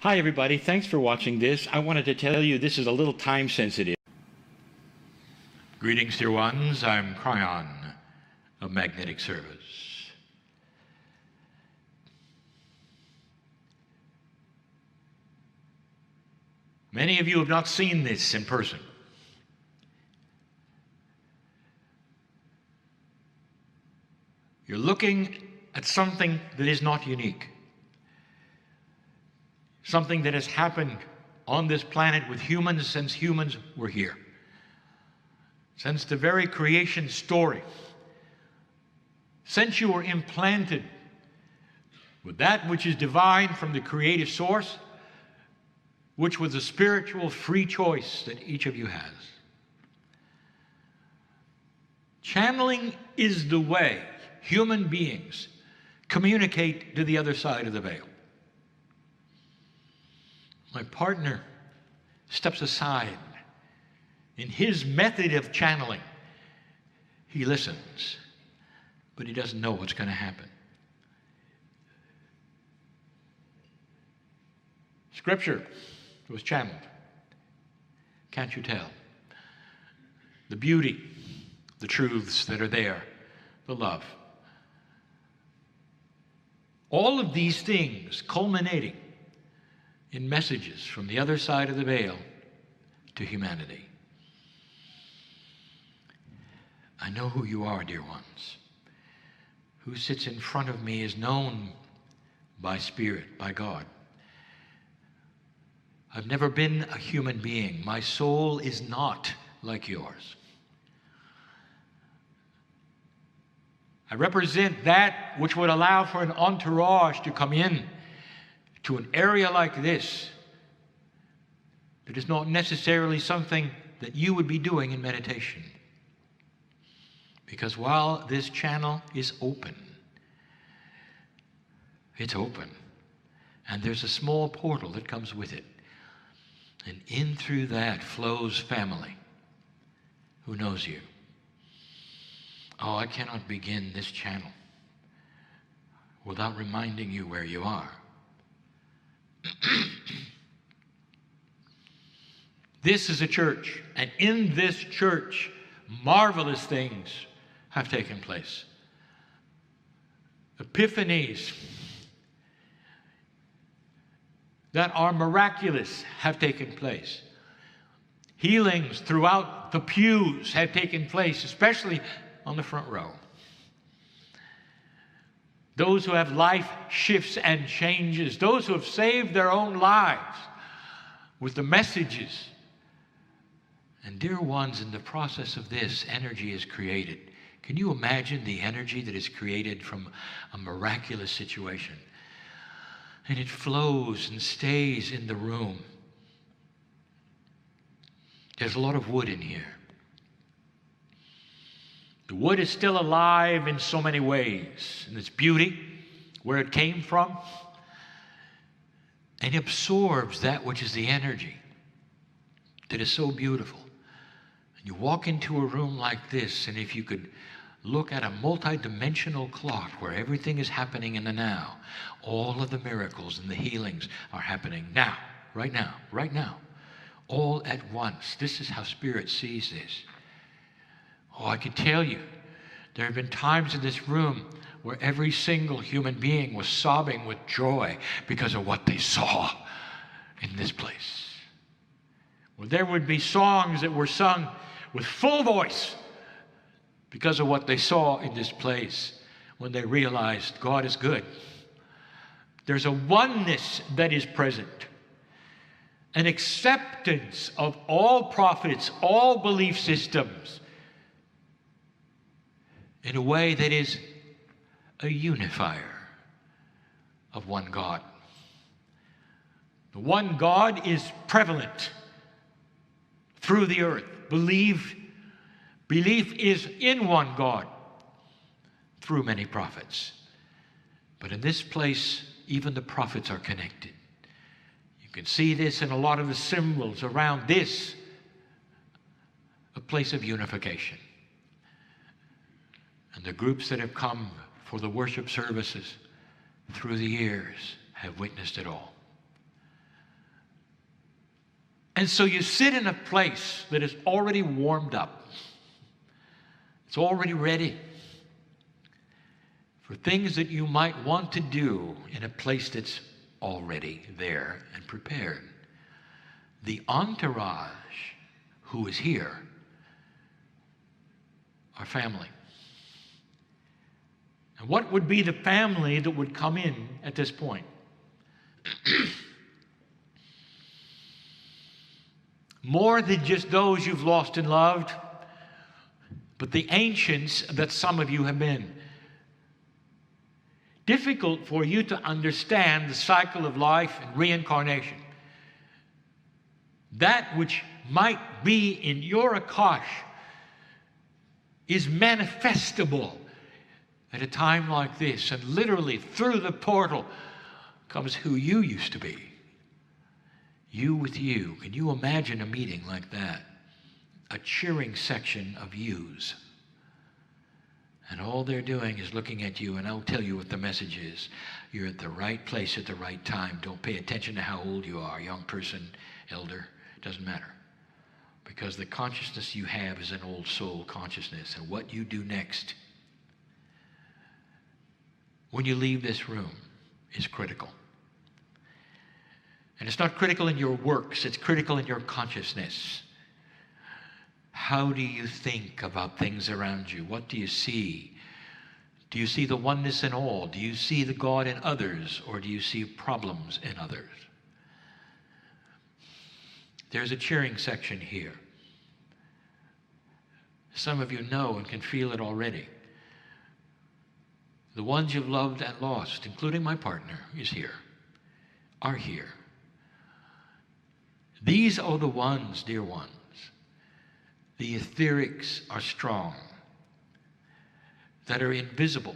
Hi everybody, thanks for watching this. I wanted to tell you this is a little time sensitive. Greetings, dear ones. I'm Kryon of Magnetic Service. Many of you have not seen this in person. You're looking at something that is not unique. Something that has happened on this planet with humans since humans were here. Since the very creation story. Since you were implanted with that which is divine from the creative source, which was a spiritual free choice that each of you has. Channeling is the way human beings communicate to the other side of the veil. My partner steps aside. In his method of channeling, he listens, but he doesn't know what's going to happen. Scripture was channeled. Can't you tell? The beauty, the truths that are there, the love. All of these things culminating in messages from the other side of the veil to humanity. I know who you are, dear ones. Who sits in front of me is known by Spirit, by God. I've never been a human being. My soul is not like yours. I represent that which would allow for an entourage to come in to an area like this that is not necessarily something that you would be doing in meditation. Because while this channel is open, it's open, and there's a small portal that comes with it. And in through that flows family who knows you. Oh, I cannot begin this channel without reminding you where you are. This is a church, and in this church, marvelous things have taken place. Epiphanies that are miraculous have taken place. Healings throughout the pews have taken place, especially on the front row. Those who have life shifts and changes, those who have saved their own lives with the messages. And dear ones, in the process of this, energy is created. Can you imagine the energy that is created from a miraculous situation? And it flows and stays in the room. There's a lot of wood in here. The wood is still alive in so many ways, in its beauty, where it came from, and absorbs that which is the energy that is so beautiful. And you walk into a room like this, and if you could look at a multi-dimensional clock where everything is happening in the now, all of the miracles and the healings are happening now, right now, all at once. This is how Spirit sees this. Oh, I can tell you, there have been times in this room where every single human being was sobbing with joy because of what they saw in this place. Well, there would be songs that were sung with full voice because of what they saw in this place when they realized God is good. There's a oneness that is present, an acceptance of all prophets, all belief systems, in a way that is a unifier of one God. The one God is prevalent through the earth. Belief is in one God through many prophets. But in this place, even the prophets are connected. You can see this in a lot of the symbols around this, a place of unification. And the groups that have come for the worship services through the years have witnessed it all. And so you sit in a place that is already warmed up. It's already ready for things that you might want to do in a place that's already there and prepared. The entourage who is here are family. And what would be the family that would come in at this point? More than just those you've lost and loved, but the ancients that some of you have been. Difficult for you to understand the cycle of life and reincarnation. That which might be in your Akash is manifestable at a time like this, and literally through the portal comes who you used to be. You with you. Can you imagine a meeting like that? A cheering section of yous. And all they're doing is looking at you, and I'll tell you what the message is. You're at the right place at the right time. Don't pay attention to how old you are, young person, elder, doesn't matter. Because the consciousness you have is an old soul consciousness, and what you do next when you leave this room is critical. And it's not critical in your works, it's critical in your consciousness. How do you think about things around you? What do you see? Do you see the oneness in all? Do you see the God in others, or do you see problems in others? There's a cheering section here. Some of you know and can feel it already. The ones you've loved and lost, including my partner, is here, are here. These are the ones, dear ones. The etherics are strong, that are invisible.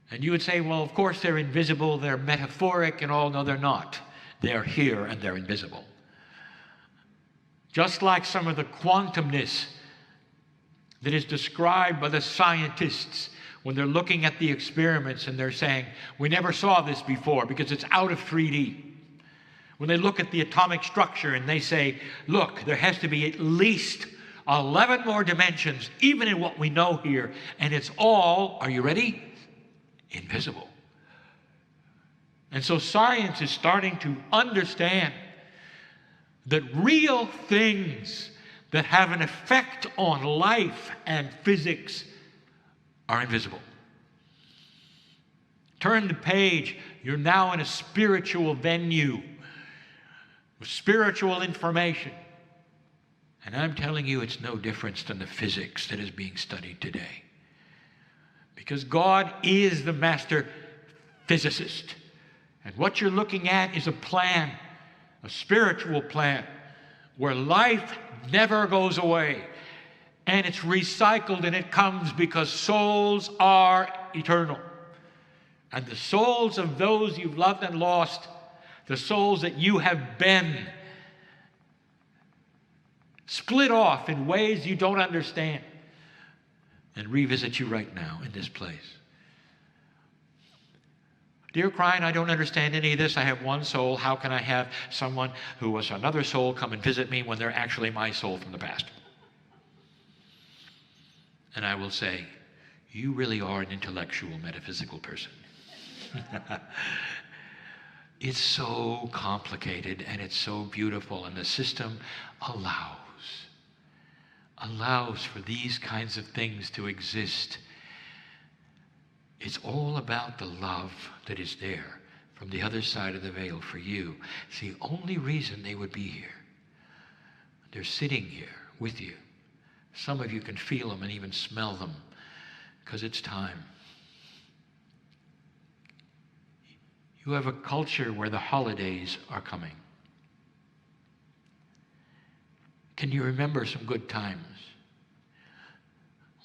And you would say, well, of course they're invisible, they're metaphoric and all. No, they're not. They're here and they're invisible. Just like some of the quantumness that is described by the scientists when they're looking at the experiments and they're saying, we never saw this before because it's out of 3D. When they look at the atomic structure and they say, look, there has to be at least 11 more dimensions, even in what we know here, and it's all, are you ready? Invisible. And so science is starting to understand that real things that have an effect on life and physics are invisible. Turn the page. You're now in a spiritual venue with spiritual information. And I'm telling you, it's no different than the physics that is being studied today. Because God is the master physicist. And what you're looking at is a plan, a spiritual plan, where life never goes away. And it's recycled, and it comes because souls are eternal. And the souls of those you've loved and lost, the souls that you have been, split off in ways you don't understand, and revisit you right now in this place. Dear Kryon, I don't understand any of this. I have one soul. How can I have someone who was another soul come and visit me when they're actually my soul from the past? And I will say, you really are an intellectual, metaphysical person. It's so complicated and it's so beautiful, and the system allows for these kinds of things to exist. It's all about the love that is there from the other side of the veil for you. It's the only reason they would be here. They're sitting here with you. Some of you can feel them and even smell them because it's time. You have a culture where the holidays are coming. Can you remember some good times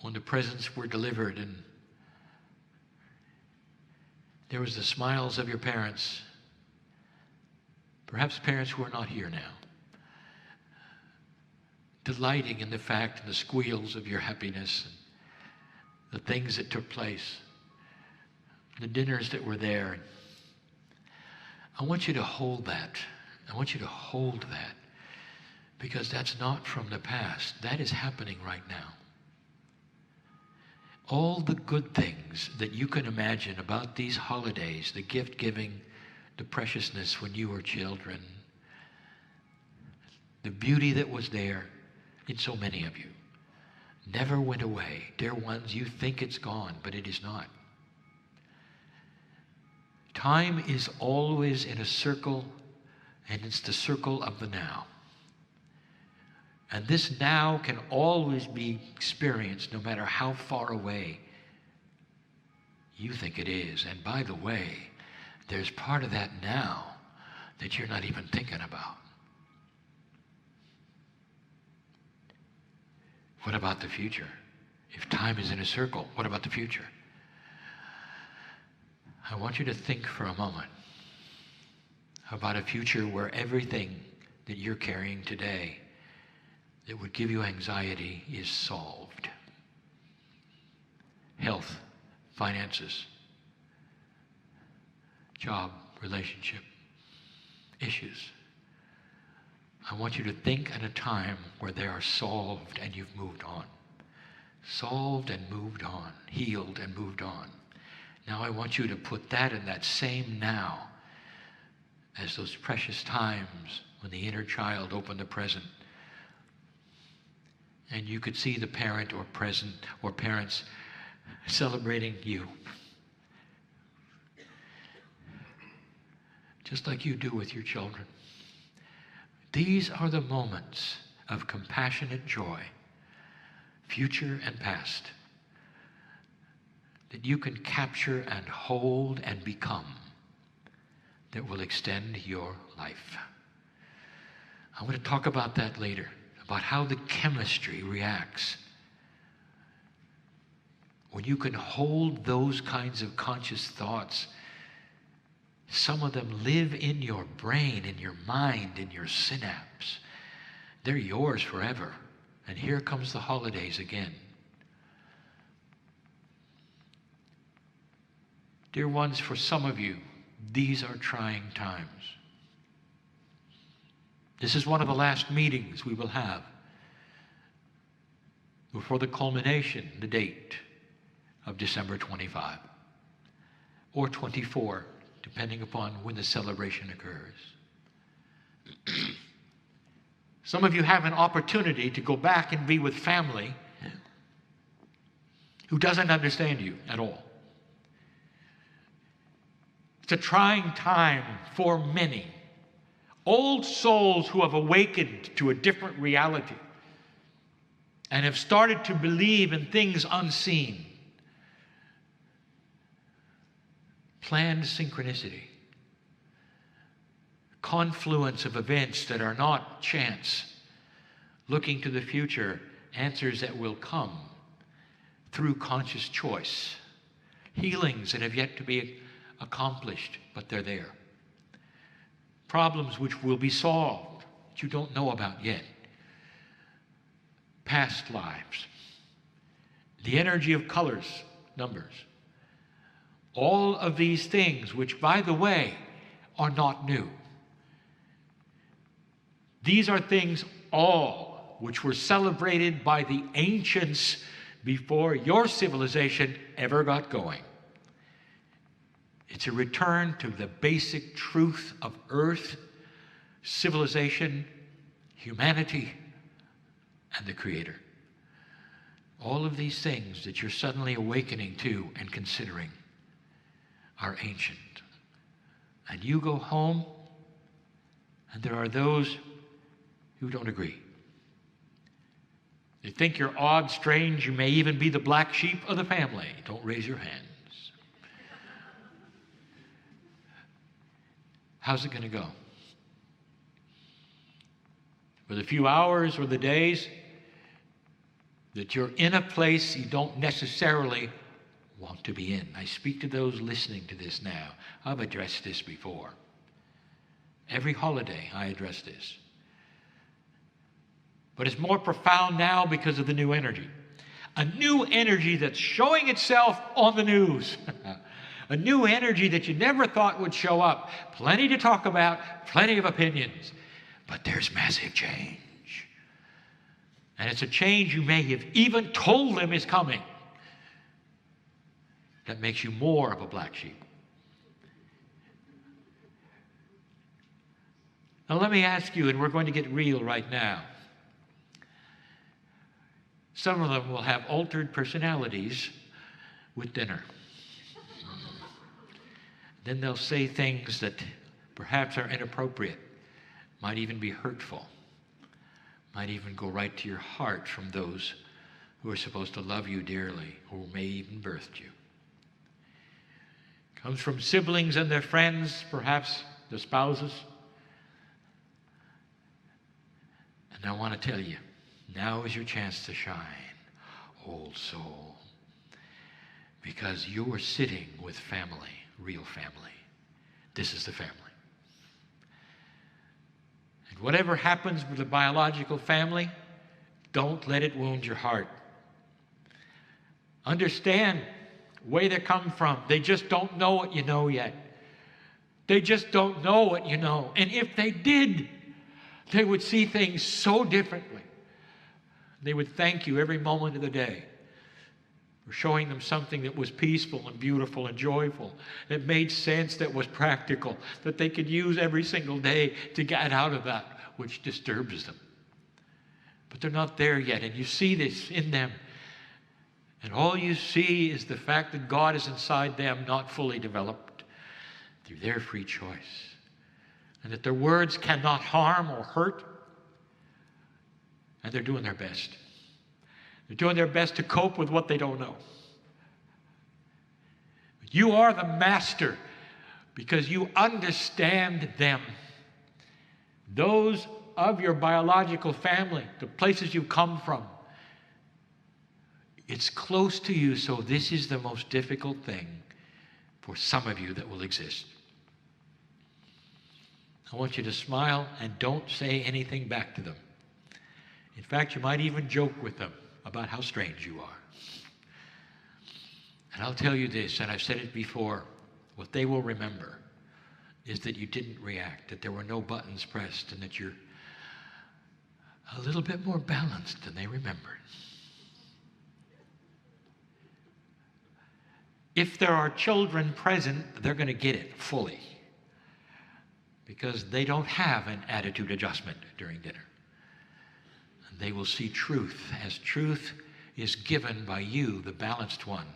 when the presents were delivered and there was the smiles of your parents, perhaps parents who are not here now, delighting in the fact and the squeals of your happiness and the things that took place, the dinners that were there. I want you to hold that I want you to hold that, because that's not from the past. That is happening right now. All the good things that you can imagine about these holidays, the gift giving, the preciousness when you were children, the beauty that was there in so many of you, never went away. Dear ones, you think it's gone, but it is not. Time is always in a circle, and it's the circle of the now. And this now can always be experienced no matter how far away you think it is. And by the way, there's part of that now that you're not even thinking about. What about the future? If time is in a circle, what about the future? I want you to think for a moment about a future where everything that you're carrying today that would give you anxiety is solved. Health, finances, job, relationship, issues. I want you to think at a time where they are solved and you've moved on. Solved and moved on. Healed and moved on. Now I want you to put that in that same now as those precious times when the inner child opened the present. And you could see the parent or present or parents celebrating you. Just like you do with your children. These are the moments of compassionate joy, future and past, that you can capture and hold and become, that will extend your life. I want to talk about that later, about how the chemistry reacts when you can hold those kinds of conscious thoughts. Some of them live in your brain, in your mind, in your synapse. They're yours forever. And here comes the holidays again. Dear ones, for some of you, these are trying times. This is one of the last meetings we will have before the culmination, the date of December 25 or 24, depending upon when the celebration occurs. Some of you have an opportunity to go back and be with family who doesn't understand you at all. It's a trying time for many. Old souls who have awakened to a different reality and have started to believe in things unseen. Planned synchronicity. Confluence of events that are not chance. Looking to the future, answers that will come through conscious choice. Healings that have yet to be accomplished, but they're there. Problems which will be solved that you don't know about yet. Past lives. The energy of colors, numbers. All of these things, which, by the way, are not new. These are things all which were celebrated by the ancients before your civilization ever got going. It's a return to the basic truth of earth, civilization, humanity, and the Creator. All of these things that you're suddenly awakening to and considering are ancient. And you go home, and there are those who don't agree. They think you're odd, strange. You may even be the black sheep of the family. Don't raise your hands. How's it going to go? For the few hours or the days that you're in a place you don't necessarily want to be in. I speak to those listening to this now. I've addressed this before. Every holiday I address this. But it's more profound now because of the new energy. A new energy that's showing itself on the news. A new energy that you never thought would show up. Plenty to talk about, plenty of opinions. But there's massive change. And it's a change you may have even told them is coming. That makes you more of a black sheep. Now let me ask you, and we're going to get real right now. Some of them will have altered personalities with dinner. Then they'll say things that perhaps are inappropriate, might even be hurtful, might even go right to your heart from those who are supposed to love you dearly, who may even birthed you. Comes from siblings and their friends, perhaps the spouses. And I want to tell you, now is your chance to shine, old soul, because you are sitting with family, real family. This is the family. And whatever happens with the biological family, don't let it wound your heart. Understand where they come from. They just don't know what you know yet. They just don't know what you know. And if they did, they would see things so differently. They would thank you every moment of the day for showing them something that was peaceful and beautiful and joyful, that made sense, that was practical, that they could use every single day to get out of that which disturbs them. But they're not there yet, and you see this in them. And all you see is the fact that God is inside them, not fully developed, through their free choice. And that their words cannot harm or hurt. And they're doing their best. They're doing their best to cope with what they don't know. You are the master because you understand them. Those of your biological family, the places you come from, it's close to you, so this is the most difficult thing for some of you that will exist. I want you to smile and don't say anything back to them. In fact, you might even joke with them about how strange you are. And I'll tell you this, and I've said it before, what they will remember is that you didn't react, that there were no buttons pressed, and that you're a little bit more balanced than they remembered. If there are children present, they're going to get it fully because they don't have an attitude adjustment during dinner. And they will see truth as truth is given by you, the balanced one,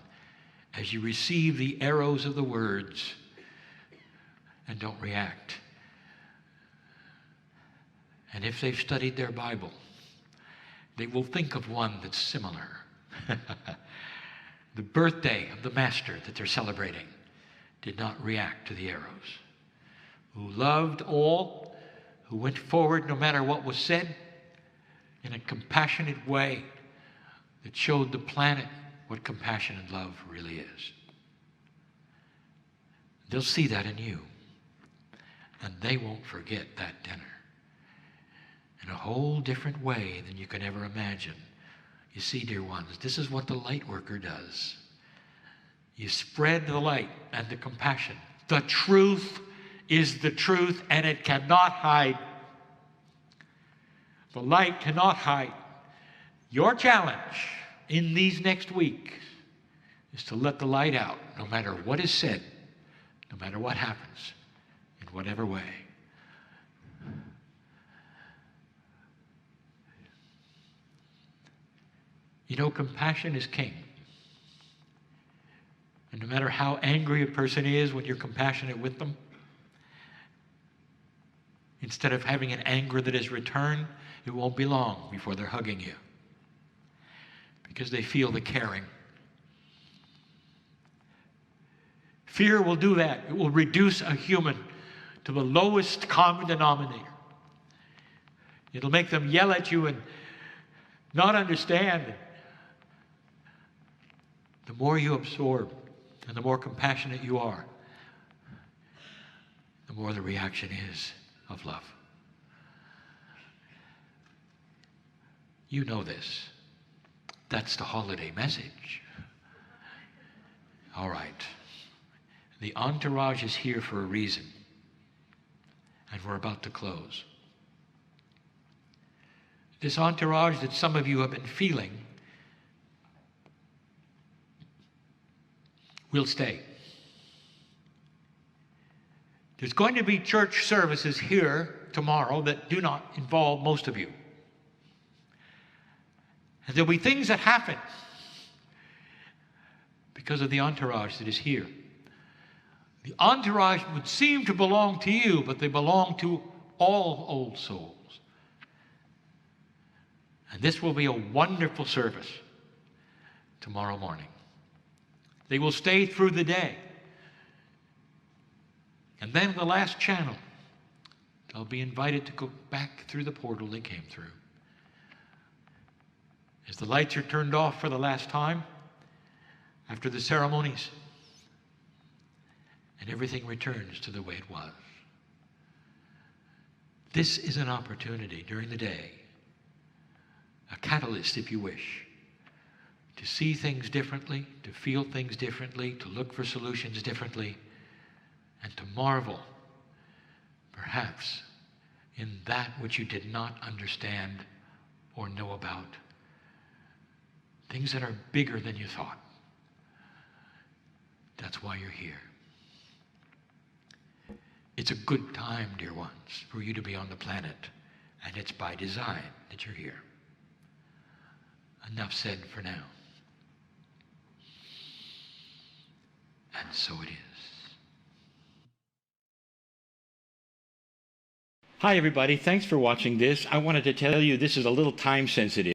as you receive the arrows of the words and don't react. And if they've studied their Bible, they will think of one that's similar. The birthday of the Master that they're celebrating did not react to the arrows. Who loved all, who went forward no matter what was said, in a compassionate way that showed the planet what compassion and love really is. They'll see that in you, and they won't forget that dinner in a whole different way than you can ever imagine. You see, dear ones, this is what the light worker does. You spread the light and the compassion. The truth is the truth, and it cannot hide. The light cannot hide. Your challenge in these next weeks is to let the light out, no matter what is said, no matter what happens, in whatever way. You know, compassion is king. And no matter how angry a person is when you're compassionate with them, instead of having an anger that is returned, it won't be long before they're hugging you because they feel the caring. Fear will do that. It will reduce a human to the lowest common denominator. It'll make them yell at you and not understand. The more you absorb and the more compassionate you are, the more the reaction is of love. You know this. That's the holiday message. All right. The entourage is here for a reason. And we're about to close. This entourage that some of you have been feeling will stay. There's going to be church services here tomorrow that do not involve most of you. And there'll be things that happen because of the entourage that is here. The entourage would seem to belong to you, but they belong to all old souls. And this will be a wonderful service tomorrow morning. They will stay through the day. And then the last channel, they'll be invited to go back through the portal they came through. As the lights are turned off for the last time, after the ceremonies, and everything returns to the way it was. This is an opportunity during the day, a catalyst, if you wish, to see things differently, to feel things differently, to look for solutions differently, and to marvel, perhaps, in that which you did not understand or know about. Things that are bigger than you thought. That's why you're here. It's a good time, dear ones, for you to be on the planet, and it's by design that you're here. Enough said for now. And so it is. Hi, everybody. Thanks for watching this. I wanted to tell you this is a little time sensitive.